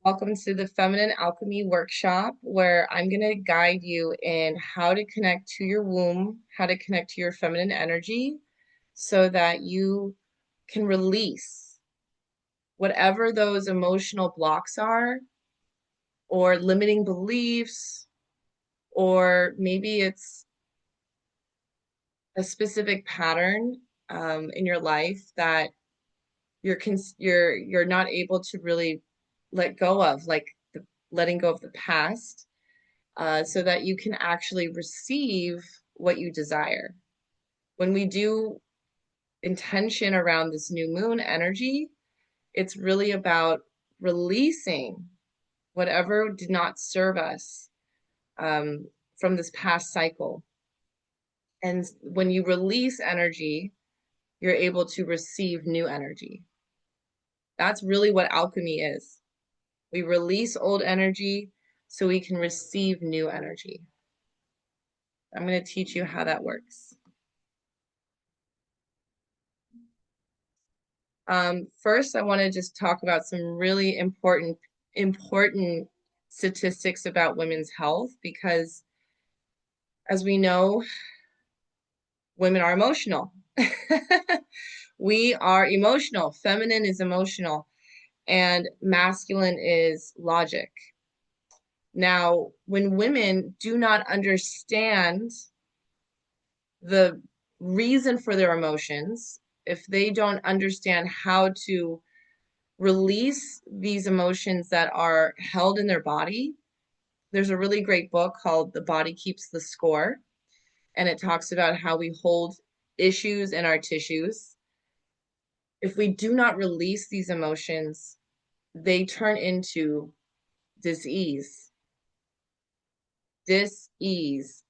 Welcome to the Feminine Alchemy Workshop, where I'm going to guide you in how to connect to your womb, how to connect to your feminine energy, so that you can release whatever those emotional blocks are, or limiting beliefs, or maybe it's a specific pattern in your life that you're not able to really let go of, like letting go of the past so that you can actually receive what you desire. When we do intention around this new moon energy, it's really about releasing whatever did not serve us from this past cycle. And when you release energy, you're able to receive new energy. That's really what alchemy is. We release old energy so we can receive new energy. I'm going to teach you how that works. First, I want to just talk about some really important statistics about women's health because, as we know, women are emotional. We are emotional. Feminine is emotional, and masculine is logic. Now, when women do not understand the reason for their emotions, if they don't understand how to release these emotions that are held in their body. There's a really great book called The Body Keeps the Score, and it talks about how we hold issues in our tissues. If we do not release these emotions, they turn into disease,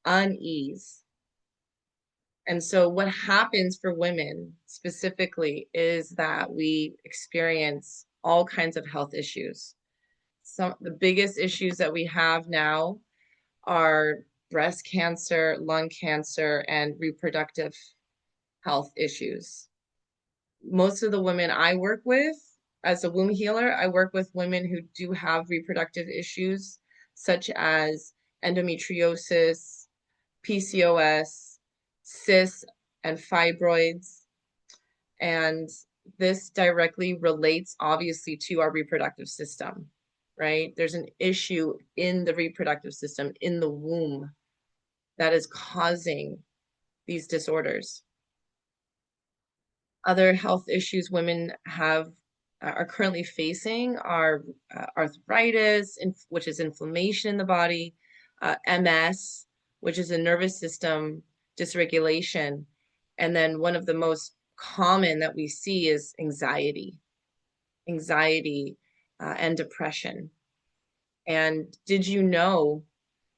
unease. And so, what happens for women specifically is that we experience all kinds of health issues. The biggest issues that we have now are breast cancer, lung cancer, and reproductive health issues. Most of the women I work with as a womb healer, I work with women who do have reproductive issues such as endometriosis, PCOS, cysts, and fibroids. And this directly relates, obviously, to our reproductive system, right? There's an issue in the reproductive system, in the womb, that is causing these disorders. Other health issues women are currently facing are arthritis, which is inflammation in the body, MS, which is a nervous system dysregulation, and then one of the most common that we see is anxiety, and depression. And did you know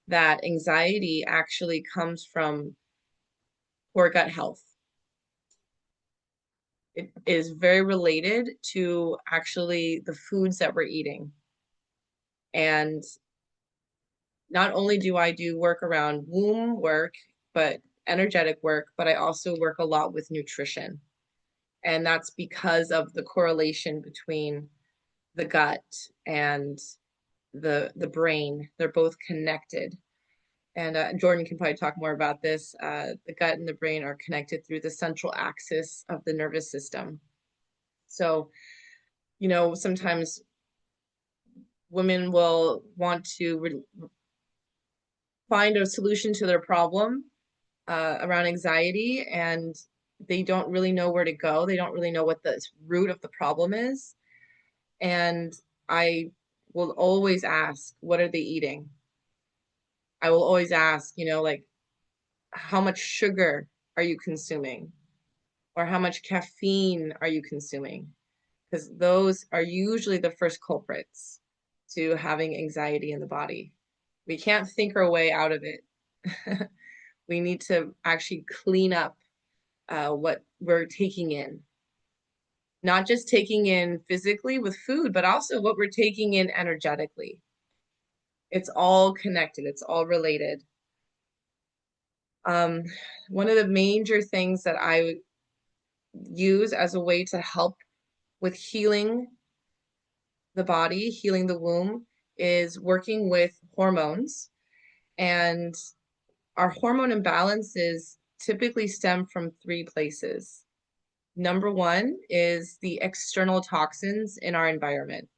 that anxiety actually comes from poor gut health? It is very related to actually the foods that we're eating. And not only do I do work around womb work, but energetic work, but I also work a lot with nutrition. And that's because of the correlation between the gut and the brain. They're both connected. And Jordan can probably talk more about this. The gut and the brain are connected through the central axis of the nervous system. So, sometimes women will want to find a solution to their problem around anxiety, and they don't really know where to go. They don't really know what the root of the problem is. And I will always ask, what are they eating? I will always ask, like, how much sugar are you consuming? Or how much caffeine are you consuming? Because those are usually the first culprits to having anxiety in the body. We can't think our way out of it. We need to actually clean up what we're taking in, not just taking in physically with food, but also what we're taking in energetically. It's all connected, it's all related. Um, One of the major things that I use as a way to help with healing the body, healing the womb, is working with hormones. And our hormone imbalances typically stem from three places. Number one is the external toxins in our environment.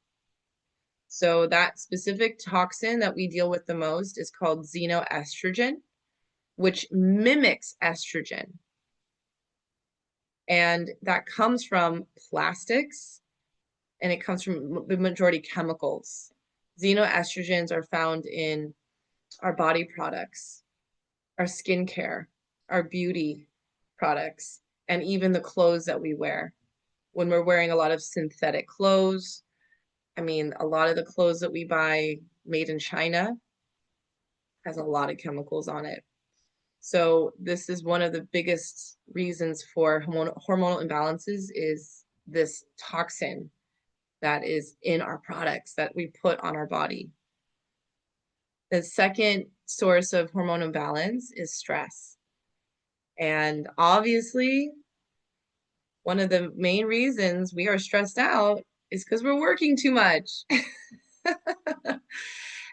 So that specific toxin that we deal with the most is called xenoestrogen, which mimics estrogen. And that comes from plastics, and it comes from the majority chemicals. Xenoestrogens are found in our body products, our skincare, our beauty products, and even the clothes that we wear. When we're wearing a lot of synthetic clothes, I mean, a lot of the clothes that we buy made in China has a lot of chemicals on it. So this is one of the biggest reasons for hormonal imbalances is this toxin that is in our products that we put on our body. The second source of hormone imbalance is stress. And obviously, one of the main reasons we are stressed out is because we're working too much.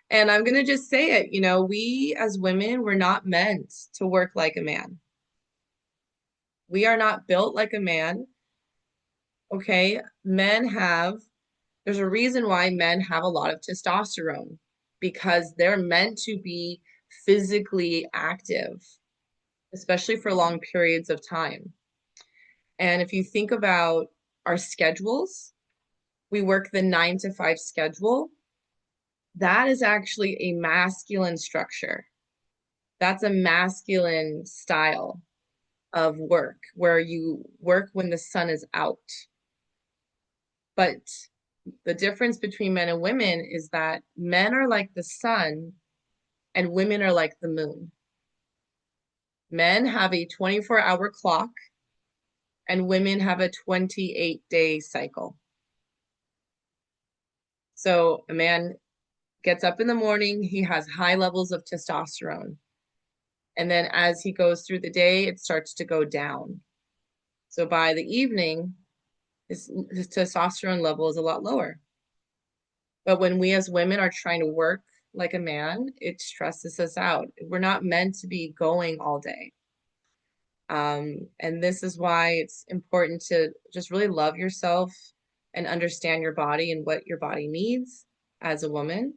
And I'm going to just say it, we as women, we're not meant to work like a man. We are not built like a man. Okay. There's a reason why men have a lot of testosterone because they're meant to be physically active, especially for long periods of time. And if you think about our schedules, we work the 9 to 5 schedule. That is actually a masculine structure. That's a masculine style of work where you work when the sun is out. But the difference between men and women is that men are like the sun and women are like the moon. Men have a 24-hour clock and women have a 28-day cycle. So a man gets up in the morning, he has high levels of testosterone. And then as he goes through the day, it starts to go down. So by the evening, his testosterone level is a lot lower. But when we as women are trying to work like a man, it stresses us out. We're not meant to be going all day. And this is why it's important to just really love yourself and understand your body and what your body needs as a woman.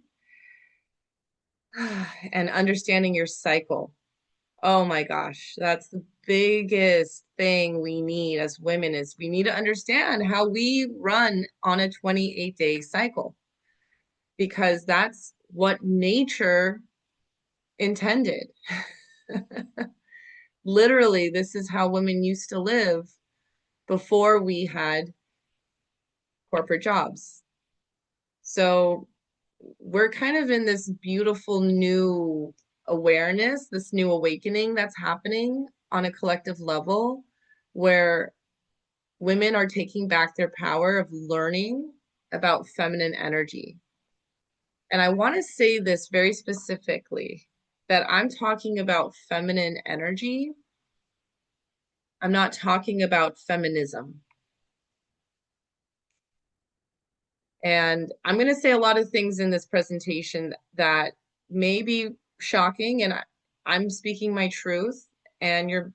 And understanding your cycle. Oh my gosh, that's the biggest thing we need as women is we need to understand how we run on a 28-day cycle because that's what nature intended. Literally, this is how women used to live before we had corporate jobs. So we're kind of in this beautiful new awareness, this new awakening that's happening on a collective level where women are taking back their power of learning about feminine energy. And I want to say this very specifically that I'm talking about feminine energy. I'm not talking about feminism. And I'm going to say a lot of things in this presentation that may be shocking, and I'm speaking my truth, and you're,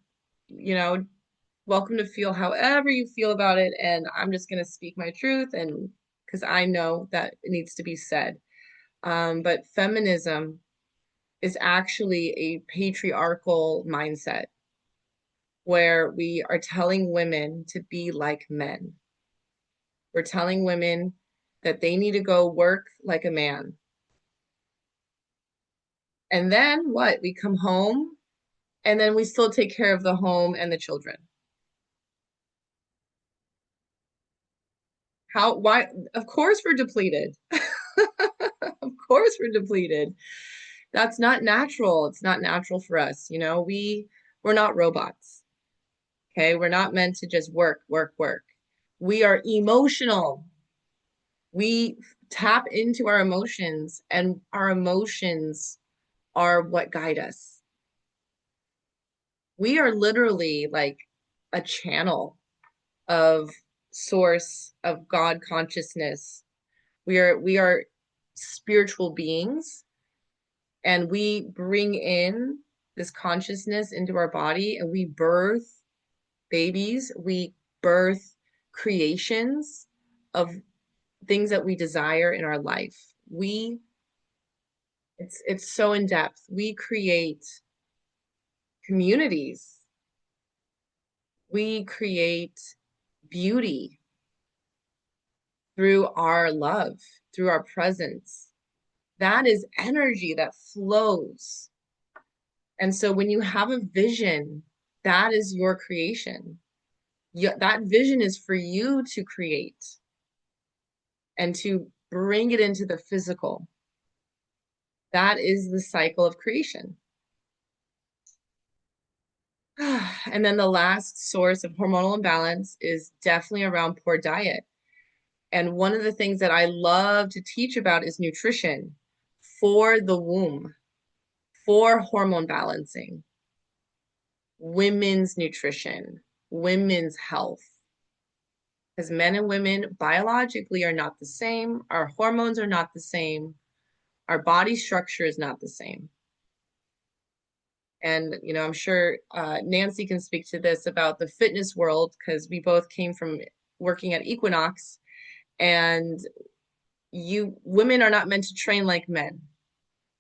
welcome to feel however you feel about it. And I'm just going to speak my truth, and because I know that it needs to be said. But feminism is actually a patriarchal mindset where we are telling women to be like men. We're telling women that they need to go work like a man. And then what? We come home and then we still take care of the home and the children. Why? Of course we're depleted. Of course we're depleted. That's not natural. It's not natural for us. We're not robots. Okay. We're not meant to just work, work, work. We are emotional. We tap into our emotions, and our emotions are what guide us. We are literally like a channel of source of God consciousness We are spiritual beings, and we bring in this consciousness into our body, and we birth babies, we birth creations of things that we desire in our life. We it's so in depth. We create communities. We create beauty through our love, through our presence. That is energy that flows. And so when you have a vision, that is your creation. That vision is for you to create and to bring it into the physical. That is the cycle of creation. And then the last source of hormonal imbalance is definitely around poor diet. And one of the things that I love to teach about is nutrition for the womb, for hormone balancing, women's nutrition, women's health. Because men and women biologically are not the same. Our hormones are not the same. Our body structure is not the same. And, I'm sure Nancy can speak to this about the fitness world, because we both came from working at Equinox, and women are not meant to train like men,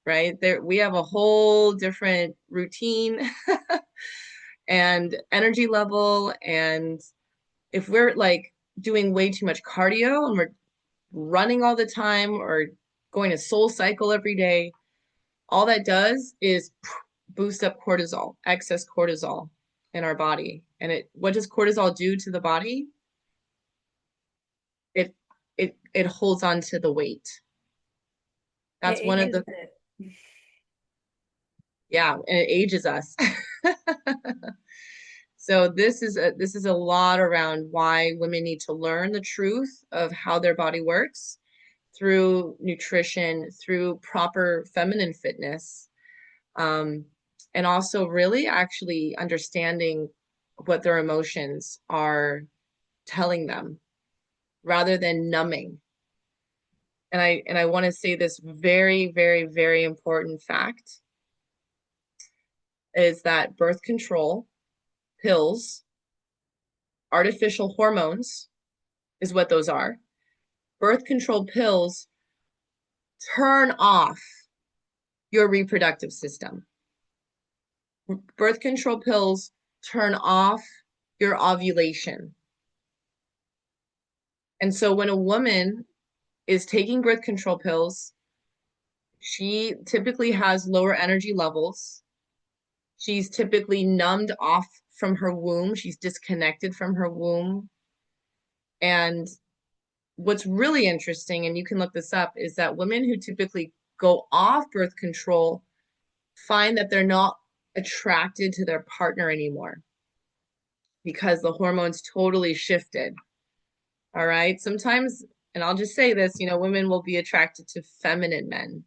right? We have a whole different routine and energy level. And if we're like doing way too much cardio and we're running all the time or going to soul cycle every day, all that does is boost up cortisol, excess cortisol in our body. And what does cortisol do to the body? It holds on to the weight. It That's one of ages the, it. yeah, and it ages us. So this is a lot around why women need to learn the truth of how their body works through nutrition, through proper feminine fitness, um, and also really actually understanding what their emotions are telling them rather than numbing. And I want to say this very, very, very important fact is that birth control pills, artificial hormones is what those are. Birth control pills turn off your reproductive system. Birth control pills turn off your ovulation. And so when a woman is taking birth control pills, she typically has lower energy levels. She's typically numbed off from her womb. She's disconnected from her womb. And what's really interesting, and you can look this up, is that women who typically go off birth control find that they're not attracted to their partner anymore because the hormones totally shifted. All right. Sometimes, and I'll just say this, women will be attracted to feminine men.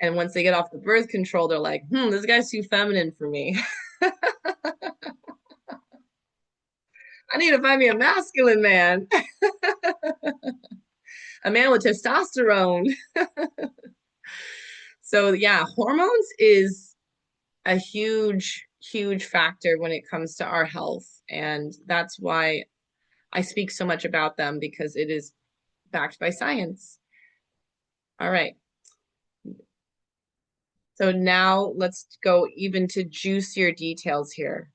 And once they get off the birth control, they're like, this guy's too feminine for me. I need to find me a masculine man, a man with testosterone. So, yeah, hormones is a huge, huge factor when it comes to our health. And that's why I speak so much about them, because it is backed by science. All right. So now let's go even to juicier details here.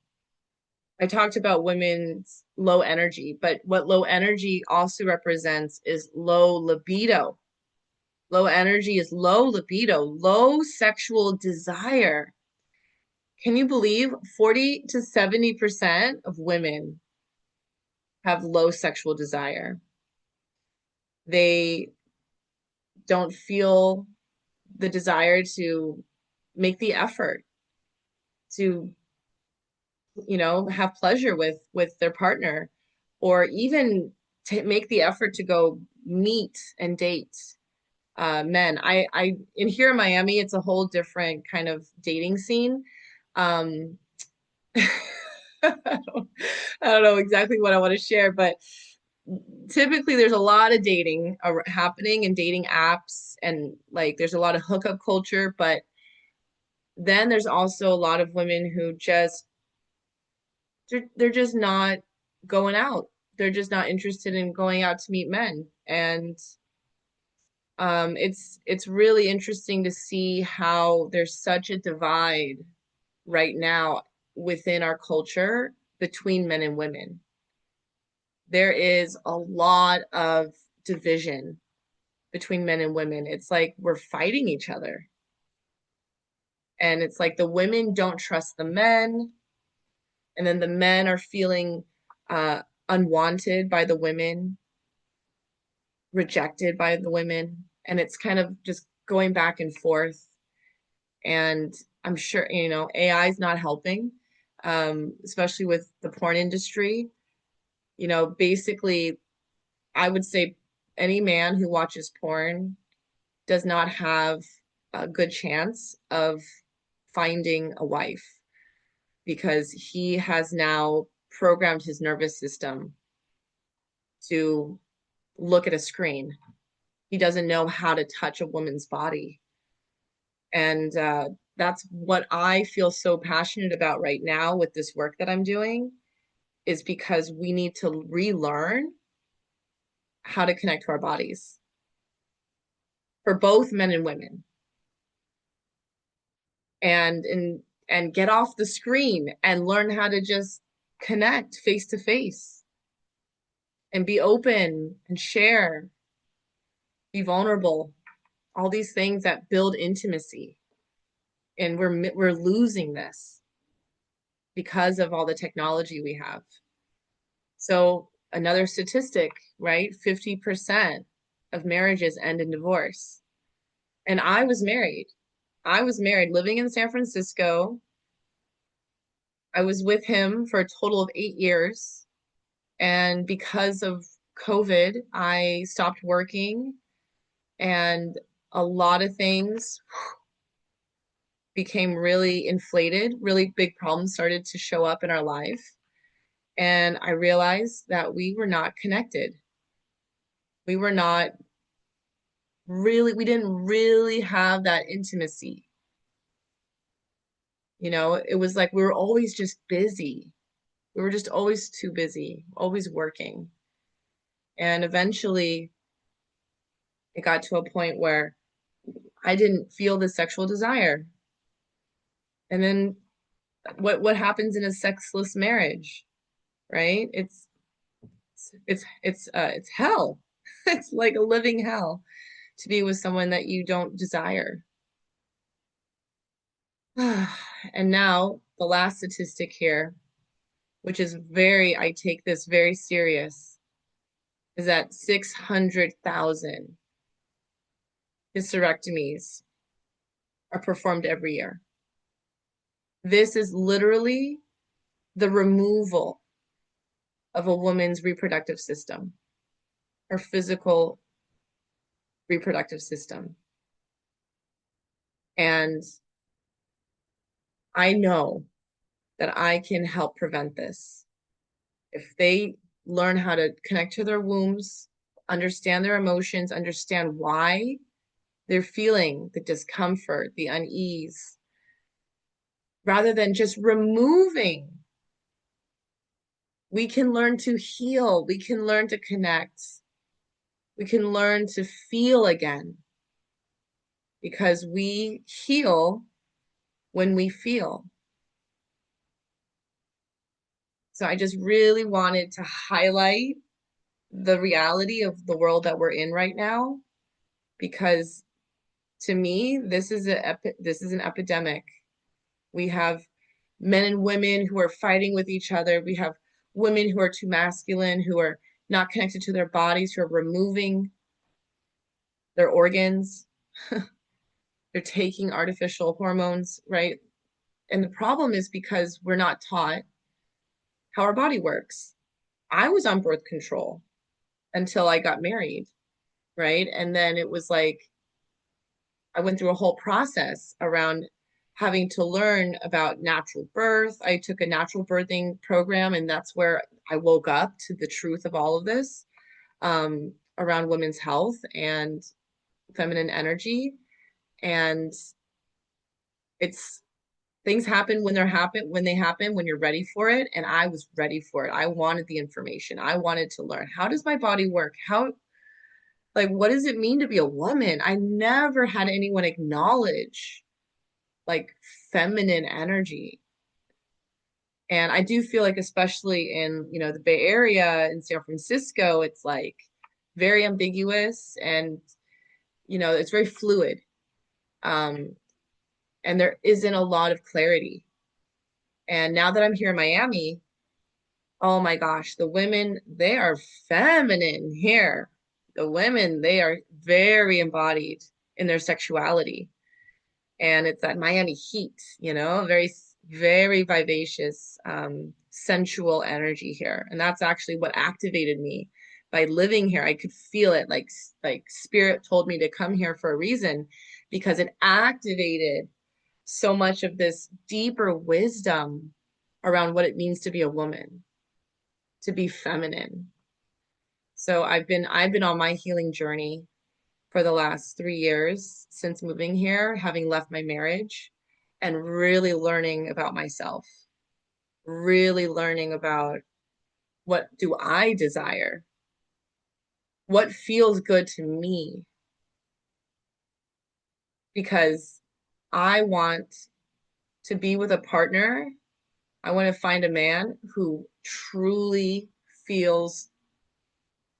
I talked about women's low energy, but what low energy also represents is low libido. Low energy is low libido, low sexual desire. Can you believe 40 to 70% of women have low sexual desire? They don't feel the desire to make the effort to, have pleasure with their partner, or even to make the effort to go meet and date men. I in here in Miami, it's a whole different kind of dating scene. Um, I don't, I don't know exactly what I want to share, but typically there's a lot of dating happening and dating apps, and like there's a lot of hookup culture, but then there's also a lot of women who just they're just not going out. They're just not interested in going out to meet men. And it's really interesting to see how there's such a divide right now within our culture between men and women. There is a lot of division between men and women. It's like we're fighting each other. And it's like the women don't trust the men, and then the men are feeling uh, unwanted by the women, rejected by the women. And it's kind of just going back and forth. And I'm sure, AI is not helping, especially with the porn industry. Basically, I would say any man who watches porn does not have a good chance of finding a wife because he has now programmed his nervous system to look at a screen. He doesn't know how to touch a woman's body. And that's what I feel so passionate about right now with this work that I'm doing, is because we need to relearn how to connect to our bodies for both men and women, and get off the screen and learn how to just connect face to face and be open and share, be vulnerable, all these things that build intimacy. And we're losing this because of all the technology we have. So another statistic, right? 50% of marriages end in divorce. And I was married. I was married living in San Francisco. I was with him for a total of 8 years. And because of COVID, I stopped working, and a lot of things became really inflated. Really big problems started to show up in our life. And I realized that we were not connected. We were not we didn't really have that intimacy. It was like we were always just busy. We were just always too busy, always working. And eventually it got to a point where I didn't feel the sexual desire. And then what happens in a sexless marriage, right? It's hell. It's like a living hell to be with someone that you don't desire. And now the last statistic here, which is I take this very serious, is that 600,000 hysterectomies are performed every year. This is literally the removal of a woman's reproductive system, her physical reproductive system. And I know that I can help prevent this. If they learn how to connect to their wombs, understand their emotions, understand why they're feeling the discomfort, the unease, rather than just removing, we can learn to heal. We can learn to connect. We can learn to feel again, because we heal when we feel. So I just really wanted to highlight the reality of the world that we're in right now, because to me, this is an epidemic. We have men and women who are fighting with each other. We have women who are too masculine, who are not connected to their bodies, who are removing their organs. They're taking artificial hormones, right? And the problem is because we're not taught how our body works. I was on birth control until I got married, right? And then it was like I went through a whole process around having to learn about natural birth. I took a natural birthing program, and that's where I woke up to the truth of all of this. around women's health and feminine energy. And it's things happen when they happen, when you're ready for it. And I was ready for it. I wanted the information. I wanted to learn, how does my body work? How, like, what does it mean to be a woman? I never had anyone acknowledge like feminine energy. And I do feel like, especially in, the Bay Area in San Francisco, it's like very ambiguous and, it's very fluid. Um, and there isn't a lot of clarity. And now that I'm here in Miami, oh my gosh, the women, they are feminine here. The women, they are very embodied in their sexuality. And it's that Miami heat, very, very vivacious, sensual energy here. And that's actually what activated me by living here. I could feel it, like spirit told me to come here for a reason, because it activated so much of this deeper wisdom around what it means to be a woman, to be feminine. So I've been on my healing journey for the last 3 years since moving here, having left my marriage, and really learning about myself, really learning about, what do I desire? What feels good to me? Because I want to be with a partner. I want to find a man who truly feels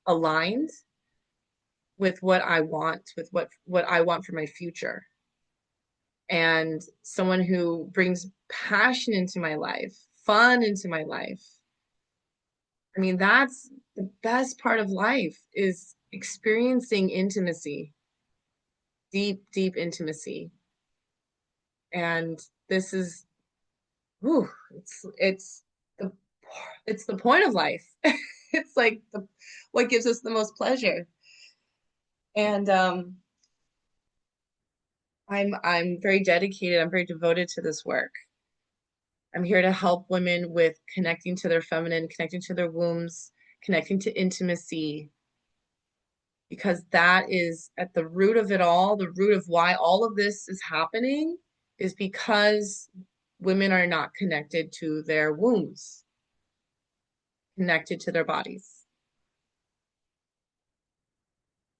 aligned with what I want, with what I want for my future. And someone who brings passion into my life, fun into my life. I mean, that's the best part of life, is experiencing intimacy, deep, deep intimacy. And this is, whew, it's the it's the point of life. It's like what gives us the most pleasure. And I'm very dedicated, I'm very devoted to this work. I'm here to help women with connecting to their feminine, connecting to their wombs, connecting to intimacy, because that is at the root of it all. The root of why all of this is happening is because women are not connected to their wombs, connected to their bodies.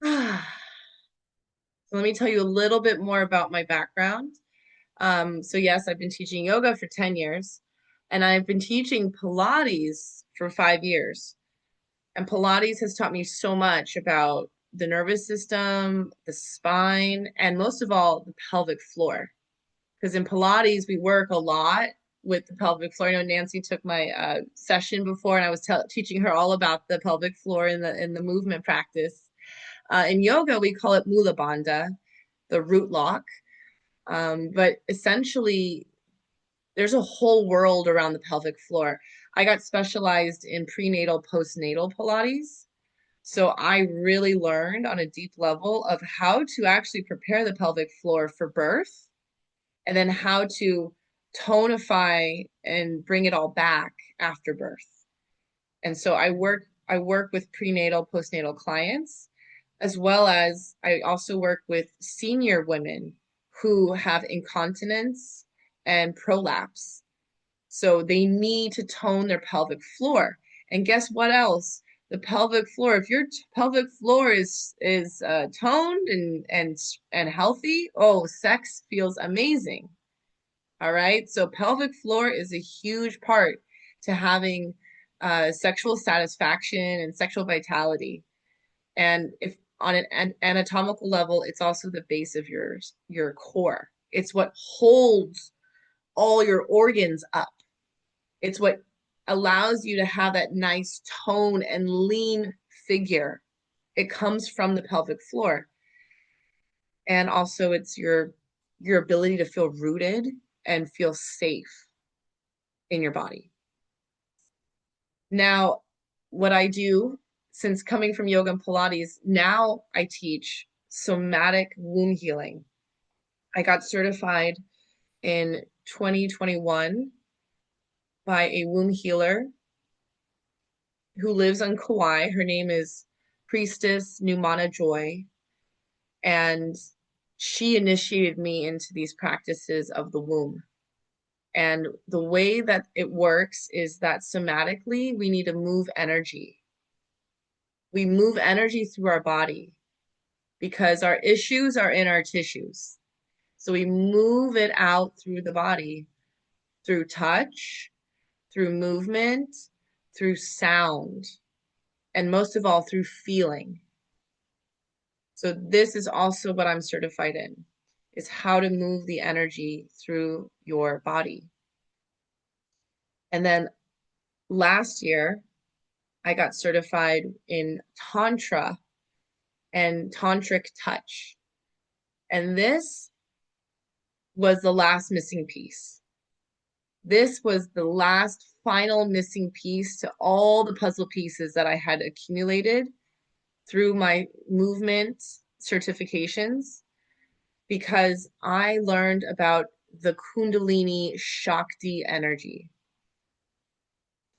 So let me tell you a little bit more about my background. So yes, I've been teaching yoga for 10 years, and I've been teaching Pilates for 5 years. And Pilates has taught me so much about the nervous system, the spine, and most of all, the pelvic floor. Because in Pilates, we work a lot with the pelvic floor. I know Nancy took my session before, and I was teaching her all about the pelvic floor in the movement practice. In yoga, we call it Mula Bandha, the root lock. But essentially, there's a whole world around the pelvic floor. I got specialized in prenatal, postnatal Pilates. So I really learned on a deep level of how to actually prepare the pelvic floor for birth, and then how to tonify and bring it all back after birth. And so I work with prenatal, postnatal clients, as well as I also work with senior women who have incontinence and prolapse. So they need to tone their pelvic floor. And guess what else? The pelvic floor, if your pelvic floor is toned and healthy, oh, sex feels amazing. All right. So pelvic floor is a huge part to having sexual satisfaction and sexual vitality. And if on an anatomical level, it's also the base of your core. It's what holds all your organs up. It's what allows you to have that nice tone and lean figure. It comes from the pelvic floor. And also it's your ability to feel rooted and feel safe in your body. Now, what I do, since coming from yoga and Pilates, now I teach somatic womb healing. I got certified in 2021 by a womb healer who lives on Kauai. Her name is Priestess Numana Joy, and she initiated me into these practices of the womb. And the way that it works is that somatically, we need to move energy. We move energy through our body because our issues are in our tissues. So we move it out through the body, through touch, through movement, through sound, and most of all, through feeling. So this is also what I'm certified in, is how to move the energy through your body. And then last year, I got certified in Tantra and Tantric touch. And this was the last missing piece. This was the last final missing piece to all the puzzle pieces that I had accumulated through my movement certifications, because I learned about the Kundalini Shakti energy.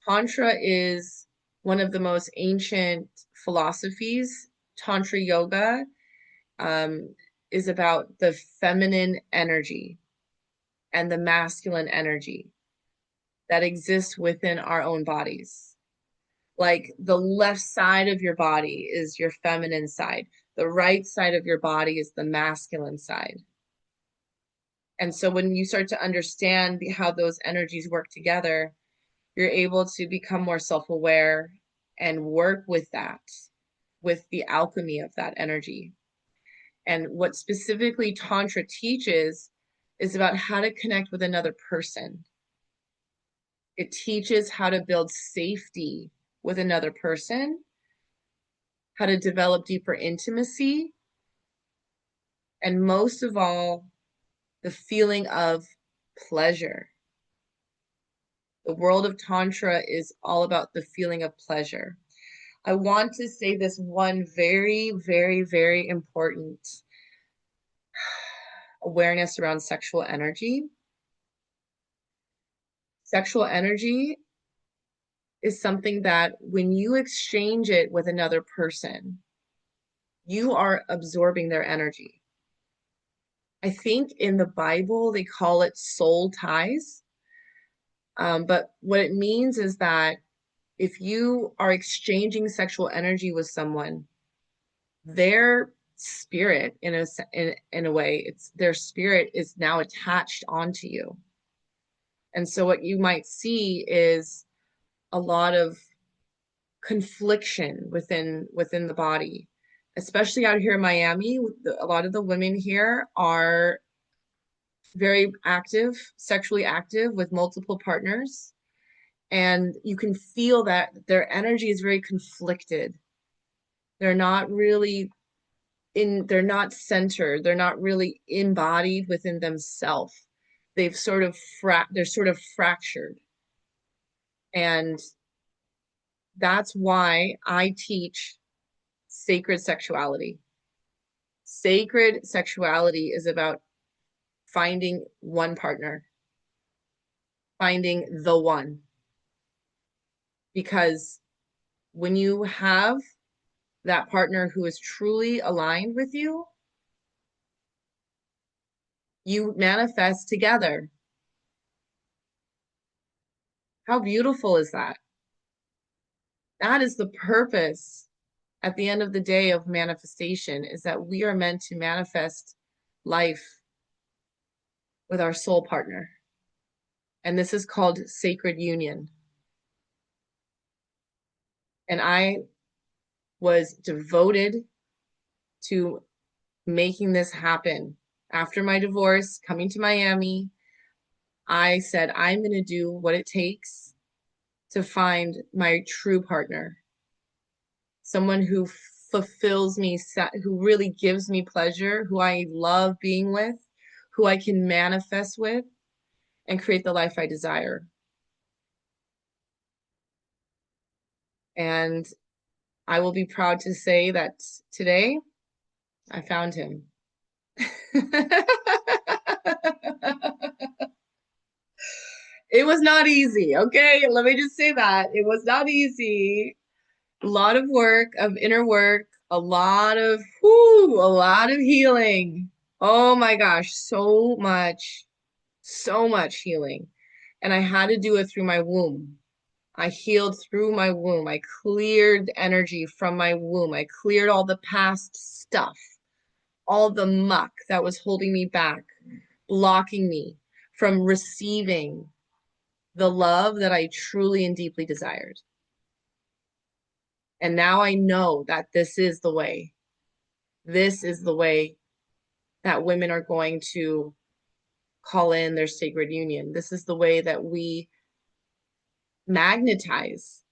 Tantra is one of the most ancient philosophies. Tantra yoga is about the feminine energy and the masculine energy that exists within our own bodies. Like the left side of your body is your feminine side. The right side of your body is the masculine side. And so when you start to understand how those energies work together, you're able to become more self-aware and work with that, with the alchemy of that energy. And what specifically Tantra teaches is about how to connect with another person. It teaches how to build safety with another person, how to develop deeper intimacy, and most of all, the feeling of pleasure. The world of Tantra is all about the feeling of pleasure. I want to say this one very, very, very important awareness around sexual energy. Sexual energy is something that when you exchange it with another person, you are absorbing their energy. I think in the Bible, they call it soul ties. But what it means is that if you are exchanging sexual energy with someone, their spirit, in a way, it's their spirit is now attached onto you. And so what you might see is a lot of confliction within the body, especially out here in Miami. A lot of the women here are very active, sexually active with multiple partners. And you can feel that their energy is very conflicted. They're not really they're not centered. They're not really embodied within themselves. They're sort of fractured. And that's why I teach sacred sexuality. Sacred sexuality is about finding one partner, finding the one. Because when you have that partner who is truly aligned with you, you manifest together. How beautiful is that? That is the purpose at the end of the day of manifestation, is that we are meant to manifest life with our soul partner. And this is called sacred union. And I was devoted to making this happen. After my divorce, coming to Miami, I said, I'm going to do what it takes to find my true partner, someone who fulfills me, who really gives me pleasure, who I love being with, who I can manifest with, and create the life I desire. And I will be proud to say that today I found him. It was not easy, okay? Let me just say that. It was not easy. A lot of work, of inner work, a lot of healing. Oh my gosh, so much healing. And I had to do it through my womb. I healed through my womb. I cleared energy from my womb. I cleared all the past stuff, all the muck that was holding me back, blocking me from receiving the love that I truly and deeply desired. And now I know that this is the way. This is the way that women are going to call in their sacred union. This is the way that we magnetize,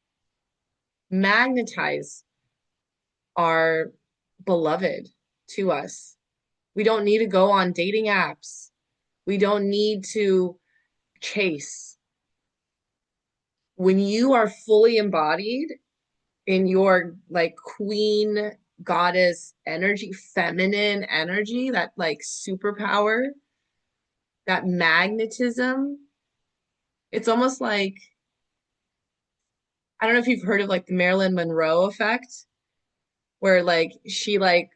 magnetize our beloved to us. We don't need to go on dating apps. We don't need to chase. When you are fully embodied in your like queen goddess energy, feminine energy, that like superpower, that magnetism, it's almost like, I don't know if you've heard of like the Marilyn Monroe effect, where like she like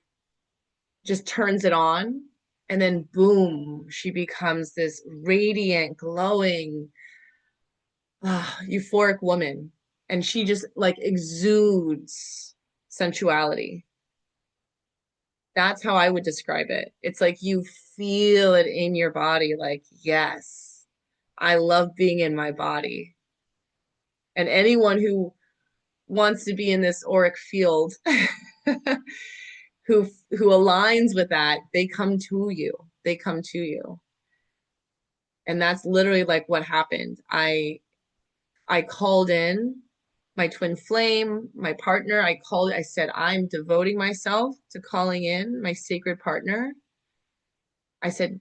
just turns it on and then boom, she becomes this radiant, glowing, euphoric woman. And she just like exudes sensuality. That's how I would describe it. It's like you feel it in your body, like, yes, I love being in my body. And anyone who wants to be in this auric field who aligns with that, they come to you. They come to you. And that's literally like what happened. I called in my twin flame, my partner. I said, I'm devoting myself to calling in my sacred partner. I said,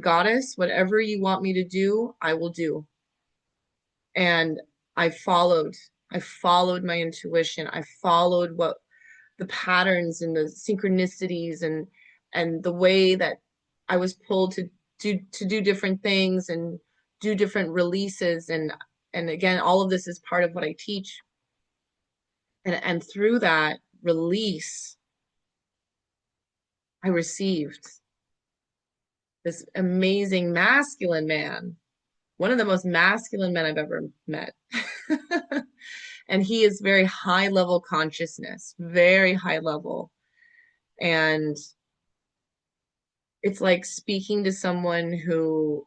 Goddess, whatever you want me to do, I will do. And I followed. I followed my intuition. I followed what the patterns and the synchronicities and the way that I was pulled to do different things and do different releases and again, all of this is part of what I teach. And through that release, I received this amazing masculine man, one of the most masculine men I've ever met. And he is very high level consciousness, very high level. And it's like speaking to someone who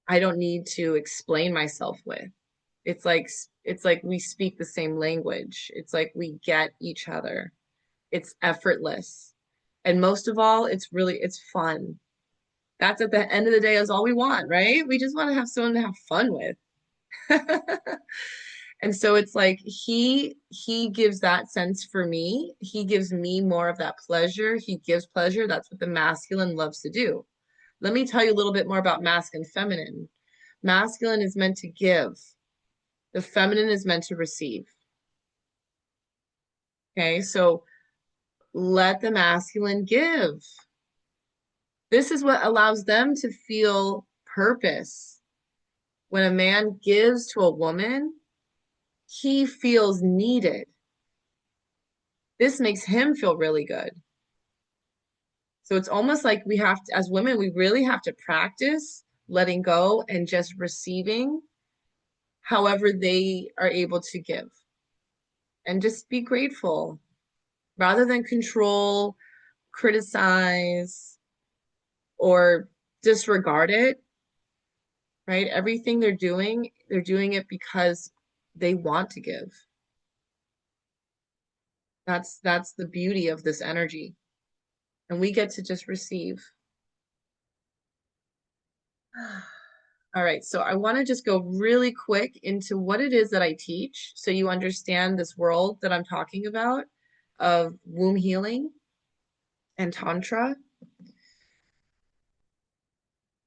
I don't need to explain myself with. It's like we speak the same language. It's like we get each other. It's effortless. And most of all, it's fun. That's at the end of the day is all we want, right? We just want to have someone to have fun with. And so it's like he gives that sense for me. He gives me more of that pleasure. He gives pleasure. That's what the masculine loves to do. Let me tell you a little bit more about masculine and feminine. Masculine is meant to give. The feminine is meant to receive. Okay, so let the masculine give. This is what allows them to feel purpose. When a man gives to a woman, he feels needed. This makes him feel really good. So it's almost like we have to, as women, we really have to practice letting go and just receiving however they are able to give. And just be grateful rather than control, criticize, or disregard it, right? Everything they're doing it because they want to give. That's the beauty of this energy. And we get to just receive. All right, so I want to just go really quick into what it is that I teach so you understand this world that I'm talking about of womb healing and Tantra.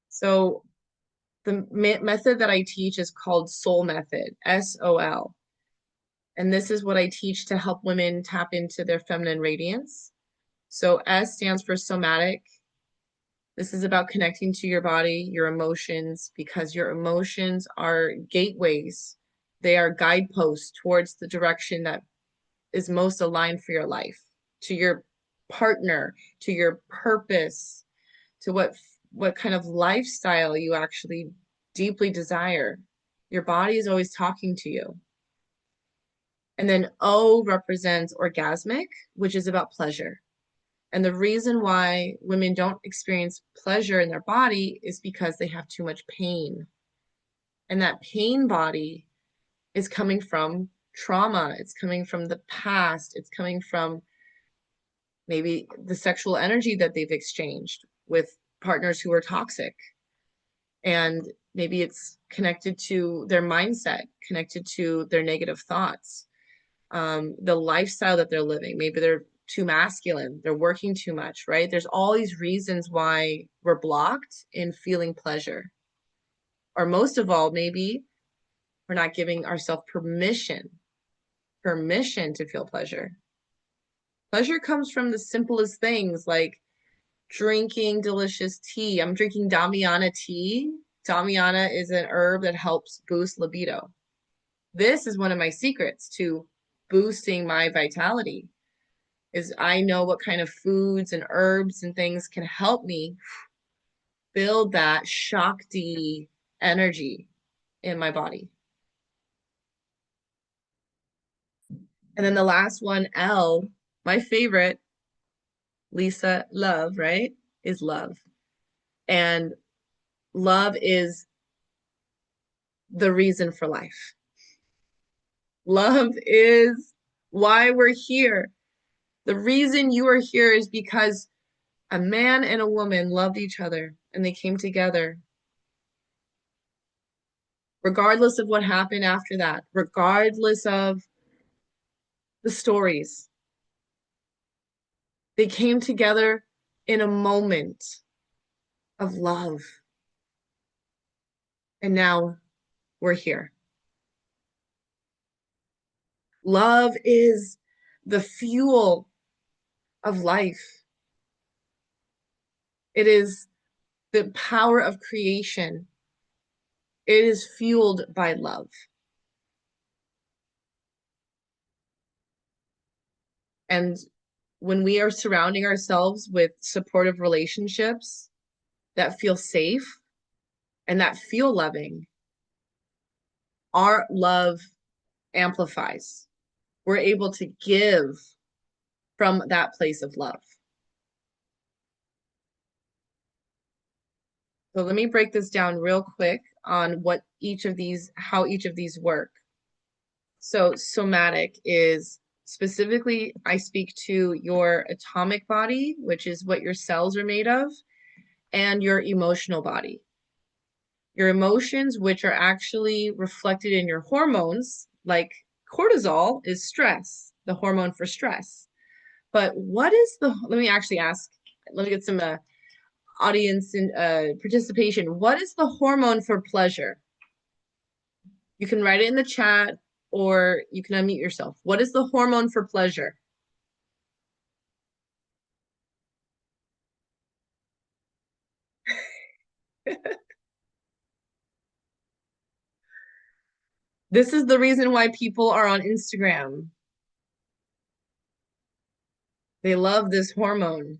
So the method that I teach is called Soul Method, SOL. And this is what I teach to help women tap into their feminine radiance. So S stands for somatic. This is about connecting to your body, your emotions, because your emotions are gateways They are guideposts towards the direction that is most aligned for your life, to your partner, to your purpose, to what kind of lifestyle you actually deeply desire. Your body is always talking to you. And then O represents orgasmic, which is about pleasure. And the reason why women don't experience pleasure in their body is because they have too much pain. And that pain body is coming from trauma. It's coming from the past. It's coming from maybe the sexual energy that they've exchanged with partners who are toxic. And maybe it's connected to their mindset, connected to their negative thoughts, the lifestyle that they're living. Maybe they're too masculine, they're working too much, right? There's all these reasons why we're blocked in feeling pleasure. Or most of all, maybe we're not giving ourselves permission to feel pleasure. Pleasure comes from the simplest things like drinking delicious tea. I'm drinking Damiana tea. Damiana is an herb that helps boost libido. This is one of my secrets to boosting my vitality is I know what kind of foods and herbs and things can help me build that Shakti energy in my body. And then the last one, L, my favorite, Lisa, love, right? Is love. And love is the reason for life. Love is why we're here. The reason you are here is because a man and a woman loved each other and they came together. Regardless of what happened after that, regardless of the stories, they came together in a moment of love. And now we're here. Love is the fuel of life. It is the power of creation. It is fueled by love. And when we are surrounding ourselves with supportive relationships that feel safe and that feel loving, our love amplifies. We're able to give from that place of love. So let me break this down real quick on how each of these work. So somatic is specifically, I speak to your atomic body, which is what your cells are made of, and your emotional body. Your emotions, which are actually reflected in your hormones, like cortisol is stress, the hormone for stress. But let me actually ask, let me get some audience and participation. What is the hormone for pleasure? You can write it in the chat or you can unmute yourself. What is the hormone for pleasure? This is the reason why people are on Instagram. They love this hormone.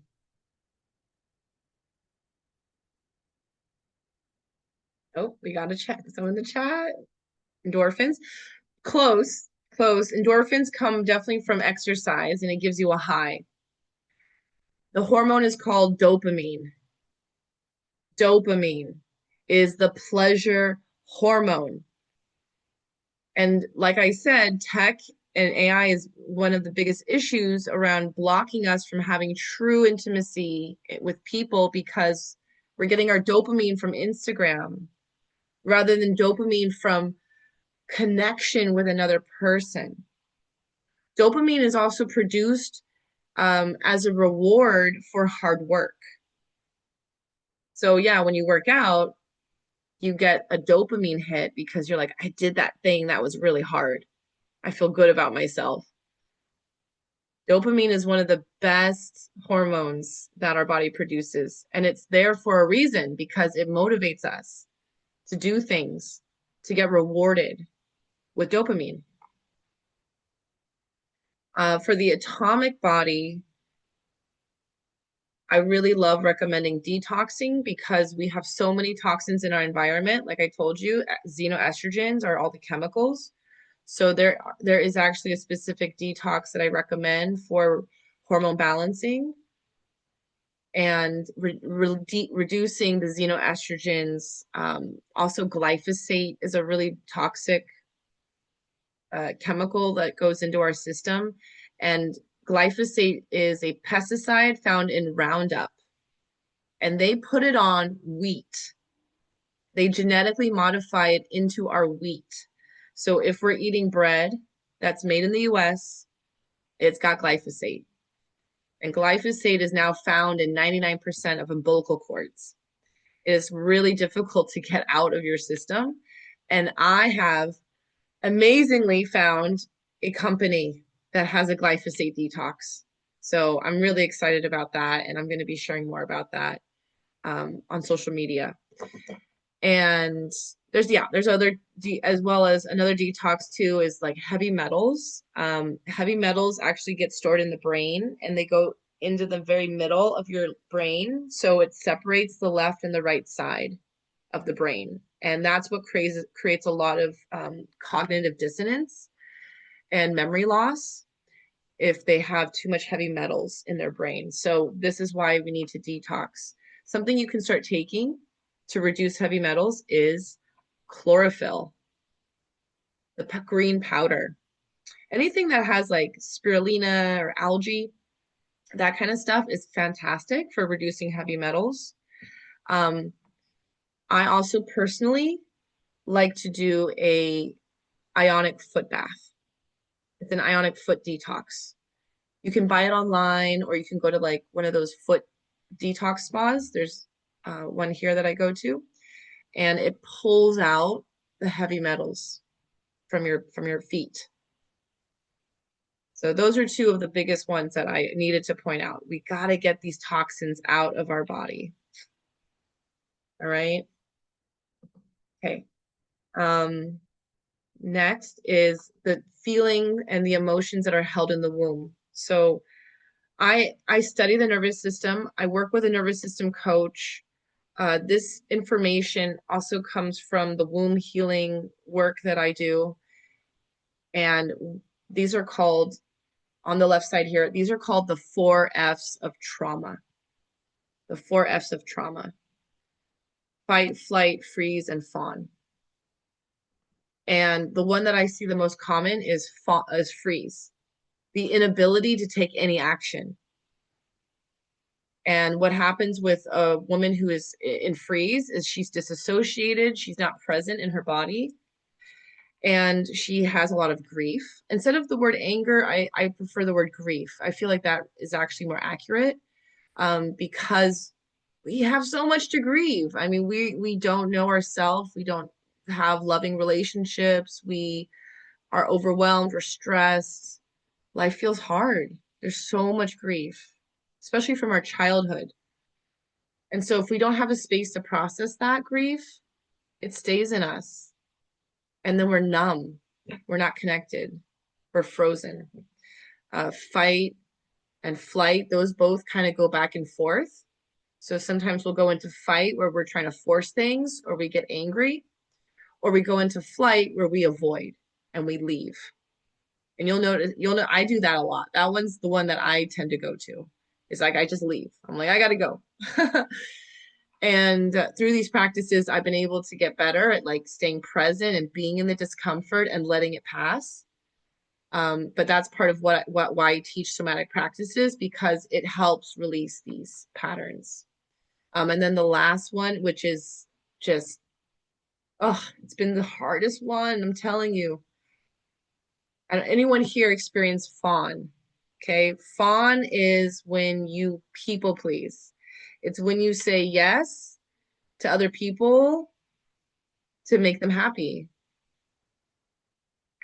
Oh, we got to check. Someone in the chat. Endorphins. Close, close. Endorphins come definitely from exercise and it gives you a high. The hormone is called dopamine. Dopamine is the pleasure hormone. And like I said, tech and AI is one of the biggest issues around blocking us from having true intimacy with people because we're getting our dopamine from Instagram rather than dopamine from connection with another person. Dopamine is also produced as a reward for hard work. So yeah, when you work out, you get a dopamine hit because you're like, I did that thing that was really hard. I feel good about myself. Dopamine is one of the best hormones that our body produces, and it's there for a reason because it motivates us to do things, to get rewarded. with dopamine. For the atomic body, I really love recommending detoxing because we have so many toxins in our environment. Like I told you, xenoestrogens are all the chemicals. So there is actually a specific detox that I recommend for hormone balancing and reducing the xenoestrogens. Also, glyphosate is a really toxic chemical that goes into our system. And glyphosate is a pesticide found in Roundup, and they put it on wheat. They genetically modify it into our wheat. So if we're eating bread that's made in the US, it's got glyphosate. And glyphosate is now found in 99% of umbilical cords. It is really difficult to get out of your system. And I have amazingly found a company that has a glyphosate detox. So I'm really excited about that. And I'm going to be sharing more about that on social media. And there's other as well as another detox too is like heavy metals. Heavy metals actually get stored in the brain and they go into the very middle of your brain, so it separates the left and the right side of the brain, and that's what creates a lot of cognitive dissonance and memory loss if they have too much heavy metals in their brain. So this is why we need to detox. Something you can start taking to reduce heavy metals is chlorophyll, the green powder. Anything that has like spirulina or algae, that kind of stuff is fantastic for reducing heavy metals. Um, I also personally like to do a ionic foot bath. It's an ionic foot detox. You can buy it online or you can go to like one of those foot detox spas. There's one here that I go to, and it pulls out the heavy metals from your feet. So those are two of the biggest ones that I needed to point out. We got to get these toxins out of our body. All right. Okay. Um, Next is the feeling and the emotions that are held in the womb. So I study the nervous system. I work with a nervous system coach. This information also comes from the womb healing work that I do. And these are called, on the left side here, these are called the 4 F's of trauma. The 4 F's of trauma: fight, flight, freeze, and fawn. And the one that I see the most common is freeze, the inability to take any action. And what happens with a woman who is in freeze is she's disassociated, she's not present in her body, and she has a lot of grief. Instead of the word anger, I prefer the word grief. I feel like that is actually more accurate because we have so much to grieve. I mean, we don't know ourselves, we don't have loving relationships, we are overwhelmed or stressed. Life feels hard. There's so much grief, especially from our childhood. And so if we don't have a space to process that grief, it stays in us. And then we're numb. We're not connected. We're frozen. Fight and flight, those both kind of go back and forth. So sometimes we'll go into fight where we're trying to force things, or we get angry, or we go into flight where we avoid and we leave. And you'll know I do that a lot. That one's the one that I tend to go to. It's like I just leave. I'm like, I gotta go. And through these practices, I've been able to get better at like staying present and being in the discomfort and letting it pass. But that's part of why I teach somatic practices, because it helps release these patterns. And then the last one, which is just, oh, it's been the hardest one, I'm telling you. Anyone here experience fawn? Okay, fawn is when you people please. It's when you say yes to other people to make them happy.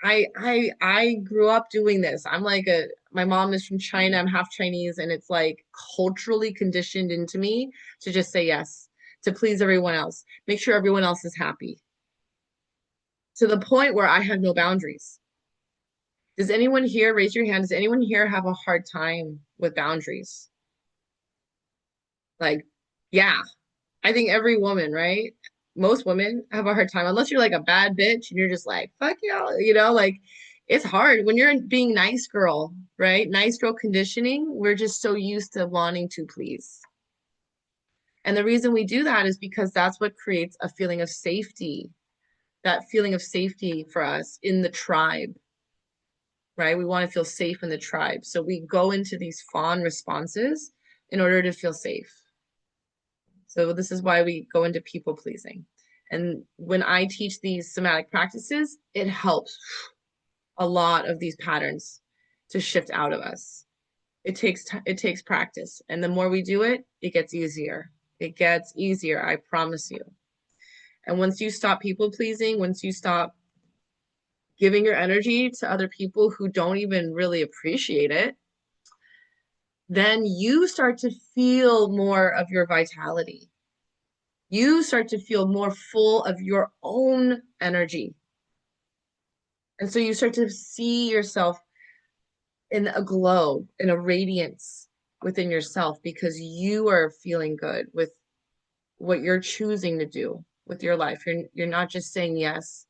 I grew up doing this. I'm like my mom is from China, I'm half Chinese, and it's like culturally conditioned into me to just say yes, to please everyone else, make sure everyone else is happy. to the point where I have no boundaries. Does anyone here, raise your hand, does anyone here have a hard time with boundaries? Like, yeah, I think every woman, right? Most women have a hard time, unless you're like a bad bitch and you're just like, fuck y'all, like it's hard when you're being nice girl, right? Nice girl conditioning. We're just so used to wanting to please. And the reason we do that is because that's what creates a feeling of safety, that feeling of safety for us in the tribe, right? We want to feel safe in the tribe. So we go into these fawn responses in order to feel safe. So this is why we go into people pleasing. And when I teach these somatic practices, it helps a lot of these patterns to shift out of us. It takes practice, and the more we do it, it gets easier. It gets easier, I promise you. And once you stop people pleasing, once you stop giving your energy to other people who don't even really appreciate it, then you start to feel more of your vitality. You start to feel more full of your own energy. And so you start to see yourself in a glow, in a radiance within yourself because you are feeling good with what you're choosing to do with your life. You're not just saying yes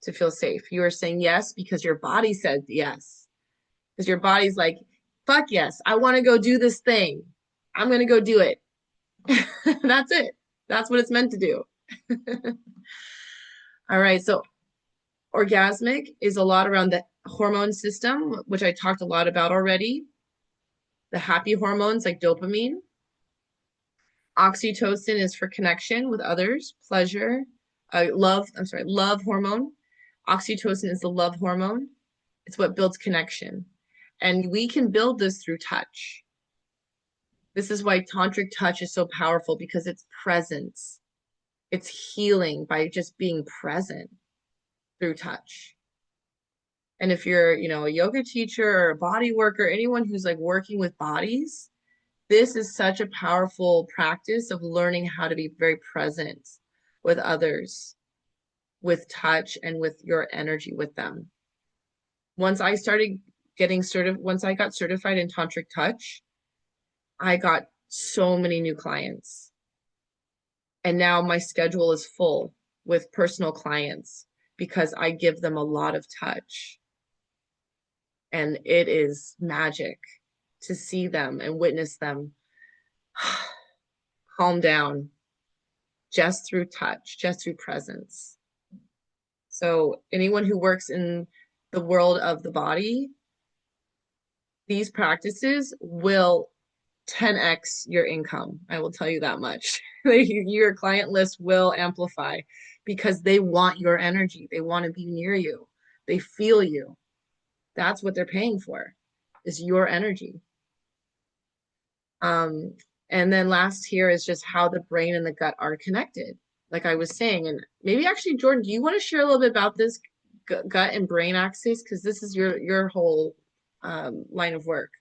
to feel safe. You are saying yes because your body said yes. Because your body's like, fuck yes, I want to go do this thing. I'm going to go do it. That's it. That's what it's meant to do. All right. So orgasmic is a lot around the hormone system, which I talked a lot about already. The happy hormones like dopamine. Oxytocin is for connection with others, pleasure, love hormone. Oxytocin is the love hormone. It's what builds connection. And we can build this through touch. This is why tantric touch is so powerful because it's presence. It's healing by just being present through touch. And if you're, a yoga teacher or a body worker, anyone who's like working with bodies, this is such a powerful practice of learning how to be very present with others, with touch and with your energy with them. Once I started once I got certified in tantric touch, I got so many new clients. And now my schedule is full with personal clients because I give them a lot of touch. And it is magic to see them and witness them calm down just through touch, just through presence. So anyone who works in the world of the body, these practices will 10x your income. I will tell you that much. Your client list will amplify because they want your energy. They want to be near you. They feel you. That's what they're paying for, is your energy. Um, and then last here is just how the brain and the gut are connected, like I was saying. And maybe actually, Jordan, do you want to share a little bit about this gut and brain axis? Because this is your whole line of work.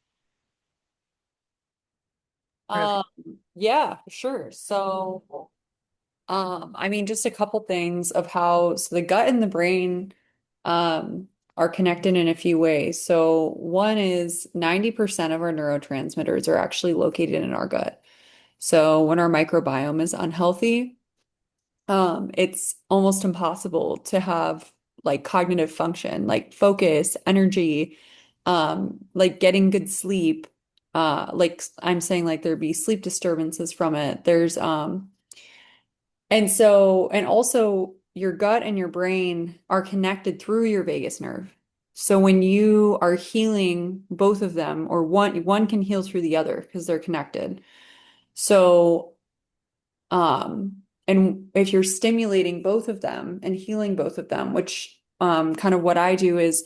Um, yeah, sure. So, I mean, just a couple things of how, so the gut and the brain, are connected in a few ways. So one is 90% of our neurotransmitters are actually located in our gut. So when our microbiome is unhealthy, it's almost impossible to have like cognitive function, like focus, energy, like getting good sleep. Like I'm saying, like there'd be sleep disturbances from it. And also your gut and your brain are connected through your vagus nerve. So when you are healing both of them, or one can heal through the other because they're connected. So and if you're stimulating both of them and healing both of them, which kind of what I do is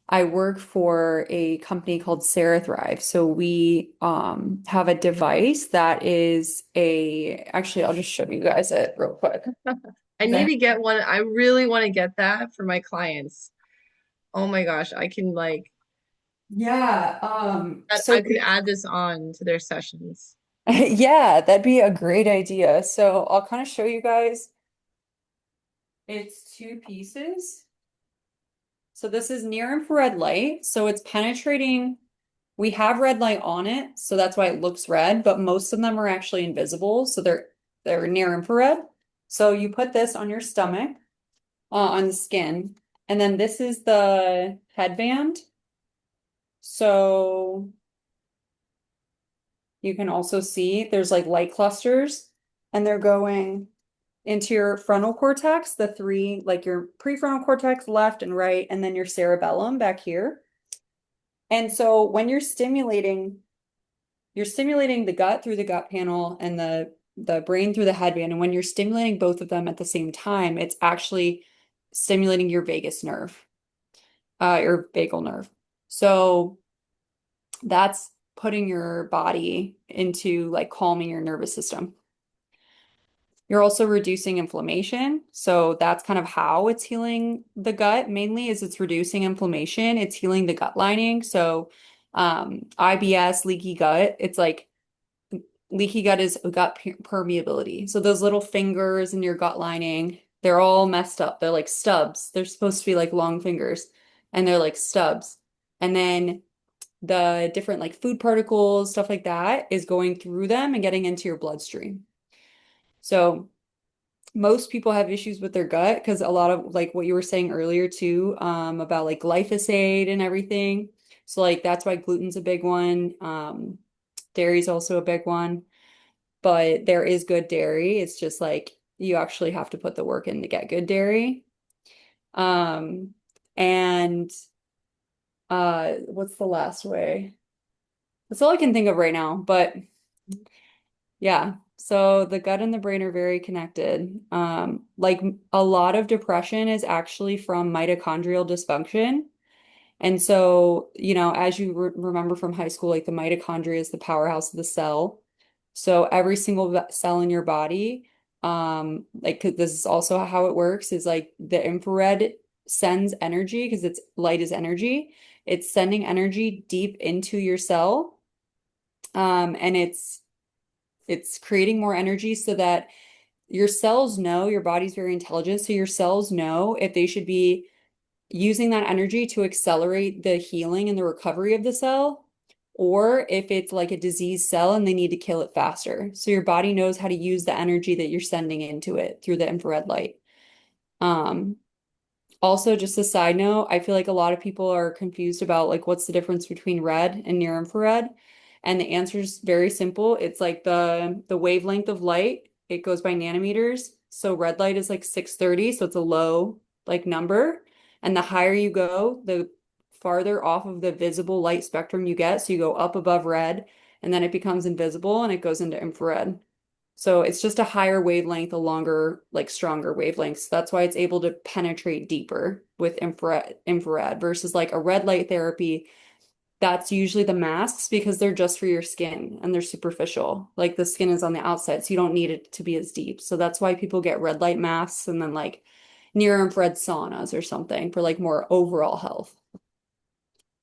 I work for a company called Sarah Thrive. So we have a device that is actually I'll just show you guys it real quick. I need to get one. I really want to get that for my clients. Oh my gosh, I can like Yeah, that so I could add this on to their sessions. yeah, that'd be a great idea. So I'll kind of show you guys It's two pieces. So this is near infrared light. So it's penetrating. We have red light on it, so that's why it looks red, but most of them are actually invisible. So they're near infrared. So you put this on your stomach, on the skin, and then this is the headband. So you can also see there's like light clusters, and they're going into your frontal cortex, the three, like your prefrontal cortex, left and right, and then your cerebellum back here. And so when you're stimulating the gut through the gut panel and the brain through the headband. And when you're stimulating both of them at the same time, it's actually stimulating your vagus nerve, your vagal nerve. So that's putting your body into like calming your nervous system. You're also reducing inflammation. So that's kind of how it's healing the gut mainly is it's reducing inflammation. It's healing the gut lining. So IBS, leaky gut, it's like leaky gut is gut permeability. So those little fingers in your gut lining, they're all messed up. They're like stubs. They're supposed to be like long fingers and they're like stubs. And then the different like food particles, stuff like that is going through them and getting into your bloodstream. So most people have issues with their gut because a lot of like what you were saying earlier too, about like glyphosate and everything. So like that's why gluten's a big one. Dairy's also a big one, but there is good dairy. It's just like you actually have to put the work in to get good dairy. Um, and what's the last way? That's all I can think of right now, but yeah. So the gut and the brain are very connected. Like a lot of depression is actually from mitochondrial dysfunction. And so, as you remember from high school, like the mitochondria is the powerhouse of the cell. So every single cell in your body, like 'cause this is also how it works, is like the infrared sends energy because it's light is energy. It's sending energy deep into your cell. And it's creating more energy so that your cells know your body's very intelligent. So your cells know if they should be using that energy to accelerate the healing and the recovery of the cell, or if it's like a diseased cell and they need to kill it faster. So your body knows how to use the energy that you're sending into it through the infrared light. Um, Also, just a side note, I feel like a lot of people are confused about like what's the difference between red and near infrared. And the answer is very simple. It's like the wavelength of light, it goes by nanometers. So red light is like 630, so it's a low like number. And the higher you go, the farther off of the visible light spectrum you get. So you go up above red and then it becomes invisible and it goes into infrared. So it's just a higher wavelength, a longer, like stronger wavelengths. That's why it's able to penetrate deeper with infrared versus like a red light therapy. That's usually the masks because they're just for your skin and they're superficial. Like the skin is on the outside, so you don't need it to be as deep. So that's why people get red light masks and then like near infrared saunas or something for like more overall health.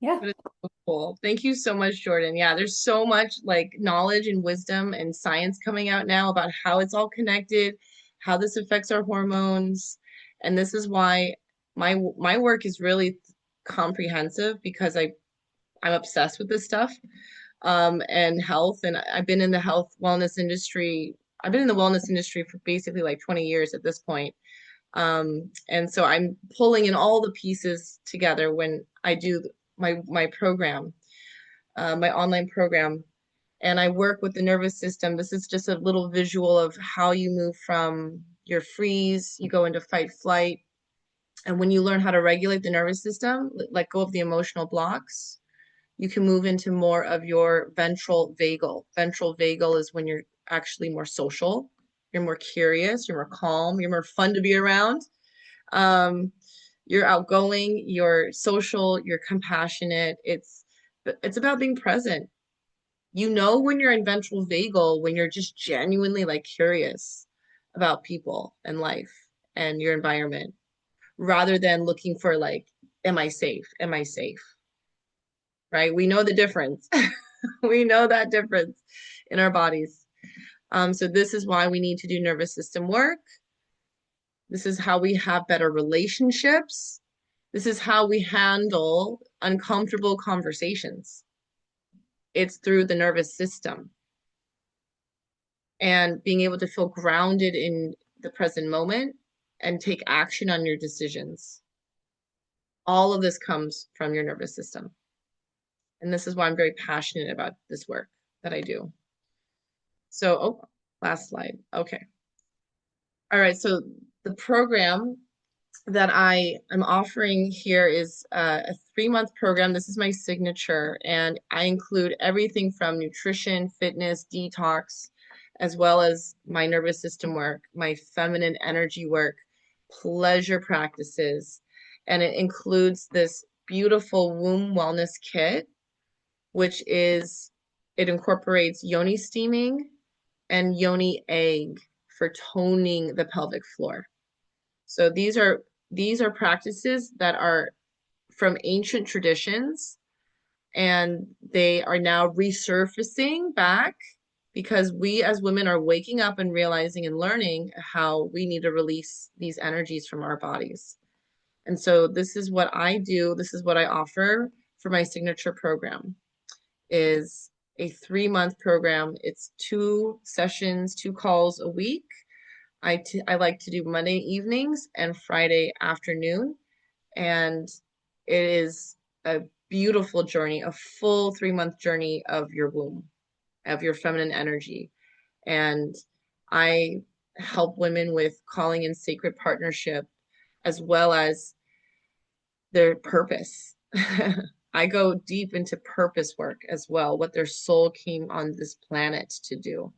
Yeah. That is so cool. Thank you so much, Jordan. Yeah, there's so much like knowledge and wisdom and science coming out now about how it's all connected, how this affects our hormones. And this is why my work is really comprehensive because I'm obsessed with this stuff. And health. And I've been in the health wellness industry. I've been in the wellness industry for basically like 20 years at this point. And so I'm pulling in all the pieces together when I do my program, my online program, and I work with the nervous system. This is just a little visual of how you move from your freeze, you go into fight flight, and when you learn how to regulate the nervous system, let go of the emotional blocks, you can move into more of your ventral vagal. Ventral vagal is when you're actually more social, you're more curious, you're more calm, you're more fun to be around. Um, you're outgoing, you're social, you're compassionate. It's about being present. You know when you're in ventral vagal, when you're just genuinely like curious about people and life and your environment, rather than looking for like, am I safe? Am I safe? Right? We know the difference. We know that difference in our bodies. So this is why we need to do nervous system work. This is how we have better relationships. This is how we handle uncomfortable conversations. It's through the nervous system and being able to feel grounded in the present moment and take action on your decisions. All of this comes from your nervous system. And this is why I'm very passionate about this work that I do. So, oh, last slide. Okay. All right. So the program that I am offering here is a 3-month program. This is my signature, and I include everything from nutrition, fitness, detox, as well as my nervous system work, my feminine energy work, pleasure practices, and it includes this beautiful womb wellness kit, which is it incorporates yoni steaming and yoni egg for toning the pelvic floor. So these are practices that are from ancient traditions and they are now resurfacing back because we as women are waking up and realizing and learning how we need to release these energies from our bodies. And so this is what I do, this is what I offer for my signature program is a 3-month program. It's 2 sessions, 2 calls a week. I like to do Monday evenings and Friday afternoon, and it is a beautiful journey, a full 3-month journey of your womb, of your feminine energy. And I help women with calling in sacred partnership as well as their purpose. I go deep into purpose work as well, what their soul came on this planet to do.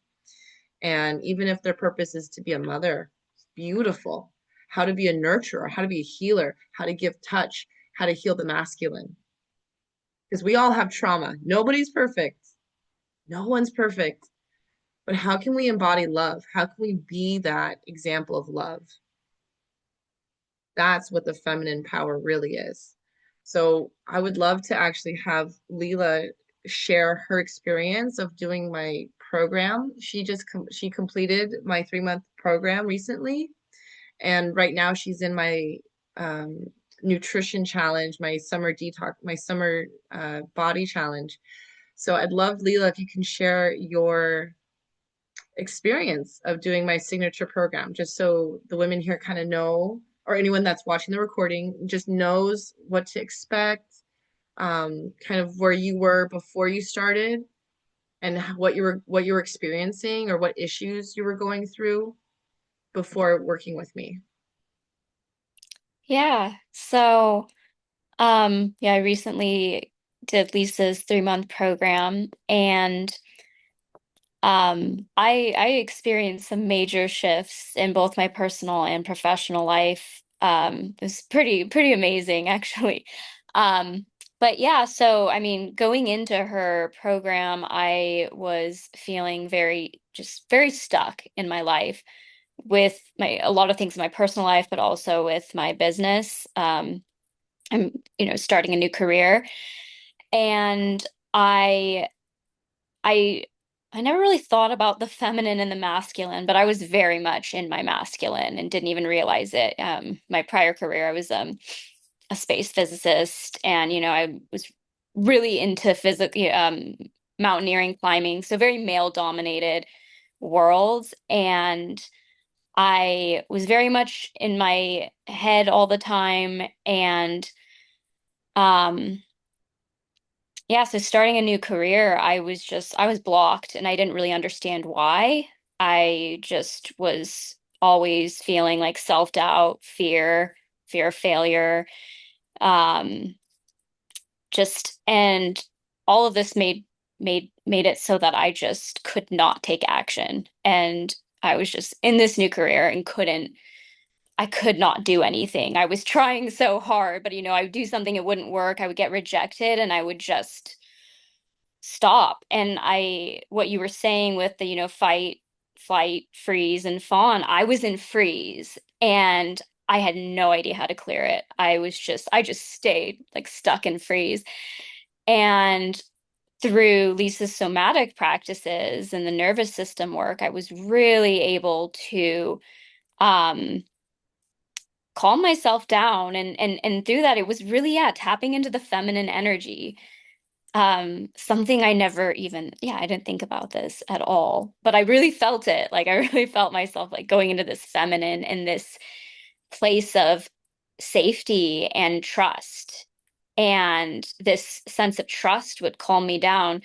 And even if their purpose is to be a mother, beautiful. How to be a nurturer, how to be a healer, how to give touch, how to heal the masculine. Because we all have trauma. Nobody's perfect. No one's perfect. But how can we embody love? How can we be that example of love? That's what the feminine power really is. So I would love to actually have Leela share her experience of doing my program. She completed my 3-month program recently, and right now she's in my um, nutrition challenge, my summer detox, my summer body challenge. So I'd love, Leela, if you can share your experience of doing my signature program, just so the women here kind of know, or anyone that's watching the recording just knows what to expect, kind of where you were before you started and what you were experiencing or what issues you were going through before working with me. Yeah. Yeah, I recently did Lisa's 3-month program and I experienced some major shifts in both my personal and professional life. It was pretty amazing actually. Um, but yeah, so I mean, going into her program, I was feeling very stuck in my life with my a lot of things in my personal life, but also with my business. I'm, starting a new career. And I I I never really thought about the feminine and the masculine, but I was very much in my masculine and didn't even realize it. My prior career, I was a space physicist, and I was really into physical mountaineering, climbing, so very male dominated worlds. And I was very much in my head all the time, and um yeah, so starting a new career, I was blocked and I didn't really understand why. I just was always feeling like self-doubt, fear of failure. Um, and all of this made it so that I just could not take action. And I was just in this new career and I could not do anything. I was trying so hard, but I would do something, it wouldn't work. I would get rejected and I would just stop. And what you were saying with the, fight, flight, freeze, and fawn, I was in freeze and I had no idea how to clear it. I just stayed like stuck in freeze. And through Lisa's somatic practices and the nervous system work, I was really able to um calm myself down and through that it was really, yeah, tapping into the feminine energy. Something I never even, yeah, I didn't think about this at all, but I really felt it. Like I really felt myself like going into this feminine and this place of safety and trust. And this sense of trust would calm me down,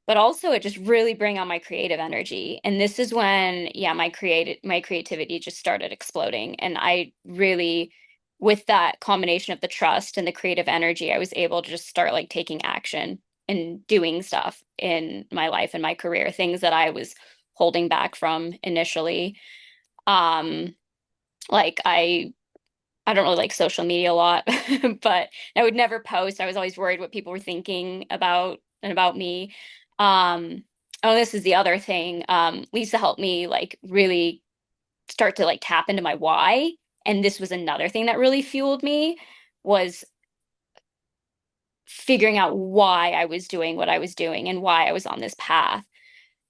but also it just really bring on my creative energy. And this is when, yeah, my creativity just started exploding. And I really, with that combination of the trust and the creative energy, I was able to just start like taking action and doing stuff in my life and my career, things that I was holding back from initially. Um, like I don't really like social media a lot, but I would never post. I was always worried what people were thinking about and about me. Um, oh, this is the other thing. Lisa helped me like really start to like tap into my why. And this was another thing that really fueled me was figuring out why I was doing what I was doing and why I was on this path.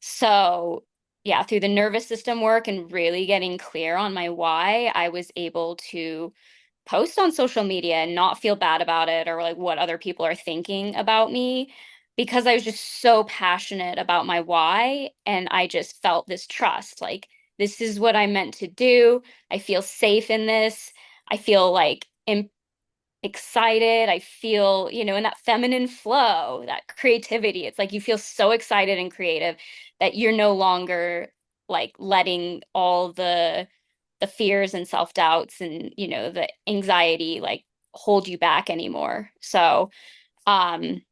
So, yeah, through the nervous system work and really getting clear on my why, I was able to post on social media and not feel bad about it or like what other people are thinking about me because I was just so passionate about my why and I just felt this trust like this is what I'm meant to do. I feel safe in this. I feel like excited. I feel, in that feminine flow, that creativity. It's like you feel so excited and creative that you're no longer like letting all the fears and self-doubts and, the anxiety like hold you back anymore. So, um,